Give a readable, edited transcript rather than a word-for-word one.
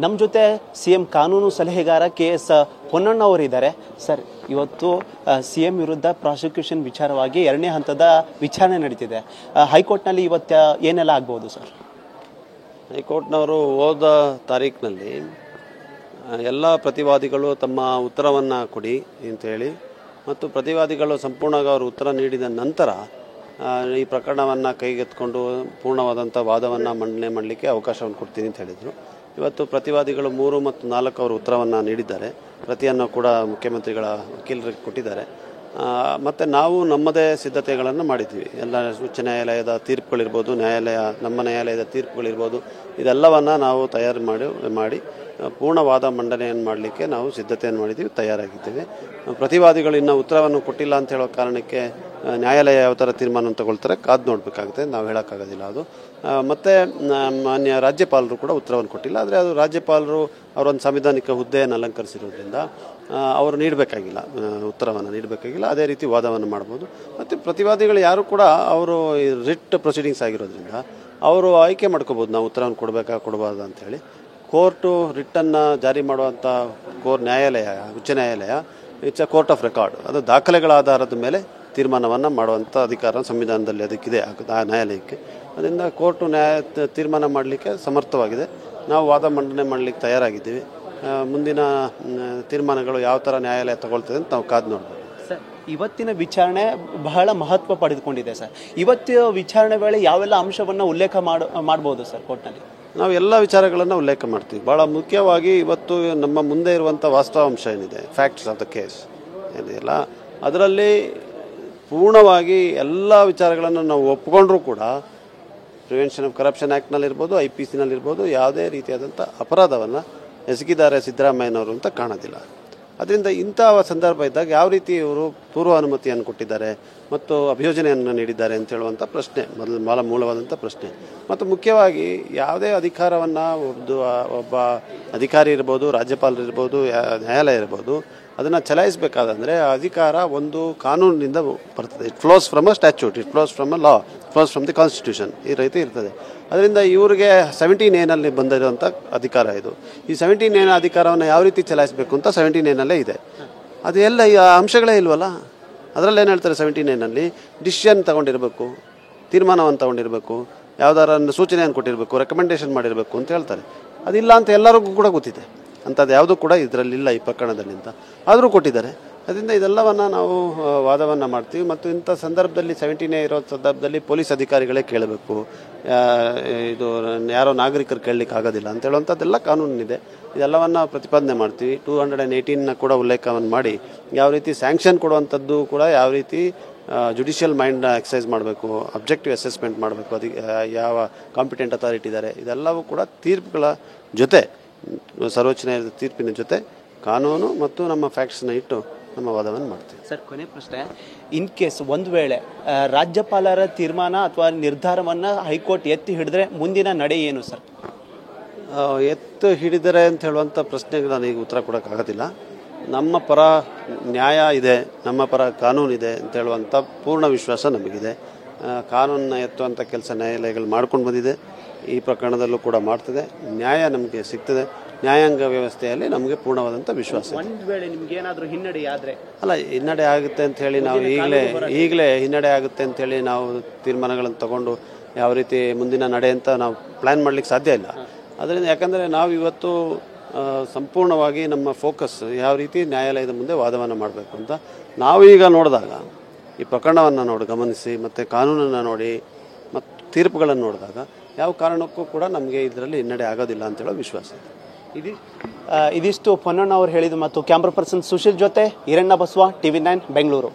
ನಮ್ಮ ಜೊತೆ ಸಿಎಂ ಕಾನೂನು ಸಲಹೆಗಾರ KS ಪೊನ್ನಣ್ಣ ಅವರಿದ್ದಾರೆ. ಸರ್, ಇವತ್ತು ಸಿಎಂ ವಿರುದ್ಧ ಪ್ರಾಸಿಕ್ಯೂಷನ್ ವಿಚಾರವಾಗಿ ಎರಡನೇ ಹಂತದ ವಿಚಾರಣೆ ನಡೀತಿದೆ. ಹೈಕೋರ್ಟ್ನಲ್ಲಿ ಇವತ್ತು ಏನೆಲ್ಲ ಆಗ್ಬೋದು ಸರ್? ಹೈಕೋರ್ಟ್ನವರು ಹೋದ ತಾರೀಕಿನಲ್ಲಿ ಎಲ್ಲ ಪ್ರತಿವಾದಿಗಳು ತಮ್ಮ ಉತ್ತರವನ್ನು ಕೊಡಿ ಅಂತೇಳಿ ಮತ್ತು ಪ್ರತಿವಾದಿಗಳು ಸಂಪೂರ್ಣವಾಗಿ ಅವರು ಉತ್ತರ ನೀಡಿದ ನಂತರ ಈ ಪ್ರಕರಣವನ್ನು ಕೈಗೆತ್ತಿಕೊಂಡು ಪೂರ್ಣವಾದಂಥ ವಾದವನ್ನು ಮಂಡನೆ ಮಾಡಲಿಕ್ಕೆ ಅವಕಾಶವನ್ನು ಕೊಡ್ತೀನಿ ಅಂತ ಹೇಳಿದರು. ಇವತ್ತು ಪ್ರತಿವಾದಿಗಳು 3 ಮತ್ತು 4 ಅವರು ಉತ್ತರವನ್ನು ನೀಡಿದ್ದಾರೆ. ಪ್ರತಿಯನ್ನು ಕೂಡ ಮುಖ್ಯಮಂತ್ರಿಗಳ ವಕೀಲರಿಗೆ ಕೊಟ್ಟಿದ್ದಾರೆ. ಮತ್ತು ನಾವು ನಮ್ಮದೇ ಸಿದ್ಧತೆಗಳನ್ನು ಮಾಡಿದ್ದೀವಿ. ಎಲ್ಲ ಉಚ್ಚ ನ್ಯಾಯಾಲಯದ ತೀರ್ಪುಗಳಿರ್ಬೋದು, ನಮ್ಮ ನ್ಯಾಯಾಲಯದ ತೀರ್ಪುಗಳಿರ್ಬೋದು, ಇದೆಲ್ಲವನ್ನು ನಾವು ತಯಾರು ಮಾಡಿ ಪೂರ್ಣವಾದ ಮಂಡನೆಯನ್ನು ಮಾಡಲಿಕ್ಕೆ ನಾವು ಸಿದ್ಧತೆಯನ್ನು ಮಾಡಿದ್ದೀವಿ, ತಯಾರಾಗಿದ್ದೇವೆ. ಪ್ರತಿವಾದಿಗಳು ಇನ್ನೂ ಉತ್ತರವನ್ನು ಕೊಟ್ಟಿಲ್ಲ ಅಂತ ಹೇಳೋ ಕಾರಣಕ್ಕೆ ನ್ಯಾಯಾಲಯ ಯಾವ ಥರ ತೀರ್ಮಾನ ತಗೊಳ್ತಾರೆ ಕಾದು ನೋಡಬೇಕಾಗುತ್ತೆ, ನಾವು ಹೇಳೋಕ್ಕಾಗೋದಿಲ್ಲ ಅದು. ಮತ್ತು ಮಾನ್ಯ ರಾಜ್ಯಪಾಲರು ಕೂಡ ಉತ್ತರವನ್ನು ಕೊಟ್ಟಿಲ್ಲ. ಆದರೆ ಅದು ರಾಜ್ಯಪಾಲರು ಅವರೊಂದು ಸಾಂವಿಧಾನಿಕ ಹುದ್ದೆಯನ್ನು ಅಲಂಕರಿಸಿರೋದ್ರಿಂದ ಅವರು ನೀಡಬೇಕಾಗಿಲ್ಲ, ಉತ್ತರವನ್ನು ನೀಡಬೇಕಾಗಿಲ್ಲ. ಅದೇ ರೀತಿ ವಾದವನ್ನು ಮಾಡ್ಬೋದು. ಮತ್ತು ಪ್ರತಿವಾದಿಗಳು ಯಾರು ಕೂಡ ಅವರು ರಿಟ್ ಪ್ರೊಸೀಡಿಂಗ್ಸ್ ಆಗಿರೋದ್ರಿಂದ ಅವರು ಆಯ್ಕೆ ಮಾಡ್ಕೋಬೋದು, ನಾವು ಉತ್ತರವನ್ನು ಕೊಡಬೇಕಾ ಕೊಡಬಾರ್ದು ಅಂಥೇಳಿ. ಕೋರ್ಟು ರಿಟ್ಟನ್ನು ಜಾರಿ ಮಾಡುವಂಥ ನ್ಯಾಯಾಲಯ, ಉಚ್ಚ ನ್ಯಾಯಾಲಯ, it's a court of record. ಅದು ದಾಖಲೆಗಳ ಆಧಾರದ ಮೇಲೆ ತೀರ್ಮಾನವನ್ನು ಮಾಡುವಂಥ ಅಧಿಕಾರ ಸಂವಿಧಾನದಲ್ಲಿ ಅದಕ್ಕಿದೆ, ಆ ನ್ಯಾಯಾಲಯಕ್ಕೆ. ಅದರಿಂದ ಕೋರ್ಟು ತೀರ್ಮಾನ ಮಾಡಲಿಕ್ಕೆ ಸಮರ್ಥವಾಗಿದೆ. ನಾವು ವಾದ ಮಂಡನೆ ಮಾಡಲಿಕ್ಕೆ ತಯಾರಾಗಿದ್ದೀವಿ. ಮುಂದಿನ ತೀರ್ಮಾನಗಳು ಯಾವ ಥರ ನ್ಯಾಯಾಲಯ ತಗೊಳ್ತದೆ ಅಂತ ನಾವು ಕಾದು ನೋಡ್ಬೋದು. ಸರ್, ಇವತ್ತಿನ ವಿಚಾರಣೆ ಬಹಳ ಮಹತ್ವ ಪಡೆದುಕೊಂಡಿದೆ ಸರ್. ಇವತ್ತಿನ ವಿಚಾರಣೆ ವೇಳೆ ಯಾವೆಲ್ಲ ಅಂಶವನ್ನು ಉಲ್ಲೇಖ ಮಾಡ್ಬೋದು ಸರ್ ಕೋರ್ಟ್ನಲ್ಲಿ? ನಾವು ಎಲ್ಲ ವಿಚಾರಗಳನ್ನು ಉಲ್ಲೇಖ ಮಾಡ್ತೀವಿ. ಭಾಳ ಮುಖ್ಯವಾಗಿ ಇವತ್ತು ನಮ್ಮ ಮುಂದೆ ಇರುವಂಥ ವಾಸ್ತವಾಂಶ ಏನಿದೆ, ಫ್ಯಾಕ್ಟ್ಸ್ ಆಫ್ ದ ಕೇಸ್ ಏನಿದೆಯಲ್ಲ, ಅದರಲ್ಲಿ ಪೂರ್ಣವಾಗಿ ಎಲ್ಲ ವಿಚಾರಗಳನ್ನು ನಾವು ಒಪ್ಪಿಕೊಂಡ್ರೂ ಕೂಡ ಪ್ರಿವೆನ್ಷನ್ ಆಫ್ ಕರಪ್ಷನ್ ಆ್ಯಕ್ಟ್ನಲ್ಲಿರ್ಬೋದು, IPC-ನಲ್ಲಿರ್ಬೋದು ಯಾವುದೇ ರೀತಿಯಾದಂಥ ಅಪರಾಧವನ್ನು ಎಸಗಿದ್ದಾರೆ ಸಿದ್ದರಾಮಯ್ಯನವರು ಅಂತ ಕಾಣೋದಿಲ್ಲ. ಅದರಿಂದ ಇಂಥ ಸಂದರ್ಭ ಇದ್ದಾಗ ಯಾವ ರೀತಿ ಇವರು ಪೂರ್ವ ಅನುಮತಿಯನ್ನು ಕೊಟ್ಟಿದ್ದಾರೆ ಮತ್ತು ಅಭಿಯೋಜನೆಯನ್ನು ನೀಡಿದ್ದಾರೆ ಅಂತ ಹೇಳುವಂಥ ಪ್ರಶ್ನೆ ಭಾಳ ಮೂಲವಾದಂಥ ಪ್ರಶ್ನೆ. ಮತ್ತು ಮುಖ್ಯವಾಗಿ ಯಾವುದೇ ಅಧಿಕಾರವನ್ನು ಒಬ್ಬ ಅಧಿಕಾರಿ ಇರ್ಬೋದು, ರಾಜ್ಯಪಾಲರಿರ್ಬೋದು, ನ್ಯಾಯಾಲಯ ಇರ್ಬೋದು, ಅದನ್ನು ಚಲಾಯಿಸಬೇಕಾದಂದರೆ ಆ ಅಧಿಕಾರ ಒಂದು ಕಾನೂನಿನಿಂದ ಬರ್ತದೆ. It flows from a statute, it flows from a law, flows from the constitution, ಈ ರೀತಿ ಇರ್ತದೆ. ಅದರಿಂದ ಇವರಿಗೆ 17A ಬಂದಿರುವಂಥ ಅಧಿಕಾರ ಇದು. ಈ 17A ಅಧಿಕಾರವನ್ನು ಯಾವ ರೀತಿ ಚಲಾಯಿಸಬೇಕು ಅಂತ 17A ಇದೆ. ಅದು ಎಲ್ಲ ಈ ಅಂಶಗಳೇ ಇಲ್ವಲ್ಲ. ಅದರಲ್ಲಿ ಏನು ಹೇಳ್ತಾರೆ, 17A ಡಿಸಿಷನ್ ತಗೊಂಡಿರಬೇಕು, ತೀರ್ಮಾನವನ್ನು ತಗೊಂಡಿರಬೇಕು, ಯಾವುದಾರ ಸೂಚನೆಯನ್ನು ಕೊಟ್ಟಿರಬೇಕು, ರೆಕಮೆಂಡೇಶನ್ ಮಾಡಿರಬೇಕು ಅಂತ ಹೇಳ್ತಾರೆ. ಅದಿಲ್ಲ ಅಂತ ಎಲ್ಲರಿಗೂ ಕೂಡ ಗೊತ್ತಿದೆ. ಅಂಥದ್ದು ಯಾವುದೂ ಕೂಡ ಇದರಲ್ಲಿಲ್ಲ ಈ ಪ್ರಕರಣದಲ್ಲಿ ಅಂತ ಆದರೂ ಕೊಟ್ಟಿದ್ದಾರೆ. ಅದರಿಂದ ಇದೆಲ್ಲವನ್ನು ನಾವು ವಾದವನ್ನು ಮಾಡ್ತೀವಿ. ಮತ್ತು ಇಂಥ ಸಂದರ್ಭದಲ್ಲಿ 17A ಇರೋ ಸಂದರ್ಭದಲ್ಲಿ ಪೊಲೀಸ್ ಅಧಿಕಾರಿಗಳೇ ಕೇಳಬೇಕು, ಇದು ಯಾರೋ ನಾಗರಿಕರು ಕೇಳಲಿಕ್ಕೆ ಆಗೋದಿಲ್ಲ ಅಂತ ಹೇಳುವಂಥದ್ದೆಲ್ಲ ಕಾನೂನಿದೆ. ಇದೆಲ್ಲವನ್ನು ಪ್ರತಿಪಾದನೆ ಮಾಡ್ತೀವಿ. 218 ಕೂಡ ಉಲ್ಲೇಖವನ್ನು ಮಾಡಿ ಯಾವ ರೀತಿ ಸ್ಯಾಂಕ್ಷನ್ ಕೊಡುವಂಥದ್ದು ಕೂಡ ಯಾವ ರೀತಿ ಜುಡಿಷಿಯಲ್ ಮೈಂಡ್ ಎಕ್ಸಸೈಸ್ ಮಾಡಬೇಕು, ಅಬ್ಜೆಕ್ಟಿವ್ ಅಸೆಸ್ಮೆಂಟ್ ಮಾಡಬೇಕು, ಅದಕ್ಕೆ ಯಾವ ಕಾಂಪಿಟೆಂಟ್ ಅಥಾರಿಟಿ ಇದ್ದಾರೆ, ಇದೆಲ್ಲವೂ ಕೂಡ ತೀರ್ಪುಗಳ ಜೊತೆ, ಸರ್ವೋಚ್ಚ ನ್ಯಾಯಾಲಯದ ತೀರ್ಪಿನ ಜೊತೆ ಕಾನೂನು ಮತ್ತು ನಮ್ಮ ಫ್ಯಾಕ್ಟ್ಸ್ನ ಇಟ್ಟು ನಮ್ಮ ವಾದವನ್ನು ಮಾಡ್ತೀವಿ. ಸರ್, ಕೊನೆ ಪ್ರಶ್ನೆ, ಇನ್ ಕೇಸ್ ಒಂದು ವೇಳೆ ರಾಜ್ಯಪಾಲರ ತೀರ್ಮಾನ ಅಥವಾ ನಿರ್ಧಾರವನ್ನು ಹೈಕೋರ್ಟ್ ಎತ್ತಿ ಹಿಡಿದ್ರೆ ಮುಂದಿನ ನಡೆ ಏನು ಸರ್? ಎತ್ತು ಹಿಡಿದರೆ ಅಂತ ಹೇಳುವಂಥ ಪ್ರಶ್ನೆಗೆ ನನಗೆ ಉತ್ತರ ಕೊಡೋಕ್ಕಾಗೋದಿಲ್ಲ. ನಮ್ಮ ಪರ ನ್ಯಾಯ ಇದೆ, ನಮ್ಮ ಪರ ಕಾನೂನಿದೆ ಅಂತ ಹೇಳುವಂಥ ಪೂರ್ಣ ವಿಶ್ವಾಸ ನಮಗಿದೆ. ಕಾನೂನನ್ನ ಎತ್ತುವಂಥ ಕೆಲಸ ನ್ಯಾಯಾಲಯಗಳು ಮಾಡ್ಕೊಂಡು ಬಂದಿದೆ. ಈ ಪ್ರಕರಣದಲ್ಲೂ ಕೂಡ ಮಾಡ್ತದೆ. ನ್ಯಾಯ ನಮಗೆ ಸಿಗ್ತದೆ. ನ್ಯಾಯಾಂಗ ವ್ಯವಸ್ಥೆಯಲ್ಲಿ ನಮಗೆ ಪೂರ್ಣವಾದಂಥ ವಿಶ್ವಾಸ. ಒಂದು ವೇಳೆ ನಿಮ್ಗೆ ಏನಾದರೂ ಹಿನ್ನಡೆ ಆದರೆ ಅಲ್ಲ, ಹಿನ್ನಡೆ ಆಗುತ್ತೆ ಅಂತ ಹೇಳಿ ನಾವು ಈಗಲೇ ಹಿನ್ನಡೆ ಆಗುತ್ತೆ ಅಂಥೇಳಿ ನಾವು ತೀರ್ಮಾನಗಳನ್ನು ತಗೊಂಡು ಯಾವ ರೀತಿ ಮುಂದಿನ ನಡೆ ಅಂತ ನಾವು ಪ್ಲ್ಯಾನ್ ಮಾಡಲಿಕ್ಕೆ ಸಾಧ್ಯ ಇಲ್ಲ. ಅದರಿಂದ ಯಾಕಂದರೆ ನಾವು ಇವತ್ತು ಸಂಪೂರ್ಣವಾಗಿ ನಮ್ಮ ಫೋಕಸ್ ಯಾವ ರೀತಿ ನ್ಯಾಯಾಲಯದ ಮುಂದೆ ವಾದವನ್ನು ಮಾಡಬೇಕು ಅಂತ ನಾವು ಈಗ ನೋಡಿದಾಗ, ಈ ಪ್ರಕರಣವನ್ನು ಗಮನಿಸಿ ಮತ್ತು ಕಾನೂನನ್ನು ನೋಡಿ ಮತ್ತು ತೀರ್ಪುಗಳನ್ನು ನೋಡಿದಾಗ ಯಾವ ಕಾರಣಕ್ಕೂ ಕೂಡ ನಮಗೆ ಇದರಲ್ಲಿ ಹಿನ್ನಡೆ ಆಗೋದಿಲ್ಲ ಅಂತೇಳೋ ವಿಶ್ವಾಸ ಇದೆ. ಇದಿಷ್ಟು ಪೊನ್ನಣ್ಣ ಅವರು ಹೇಳಿದ್ದು. ಮತ್ತು ಕ್ಯಾಮ್ರಾ ಪರ್ಸನ್ ಸುಶೀಲ್ ಜೊತೆ ಈರಣ್ಣ ಬಸವ, TV9 ಬೆಂಗಳೂರು.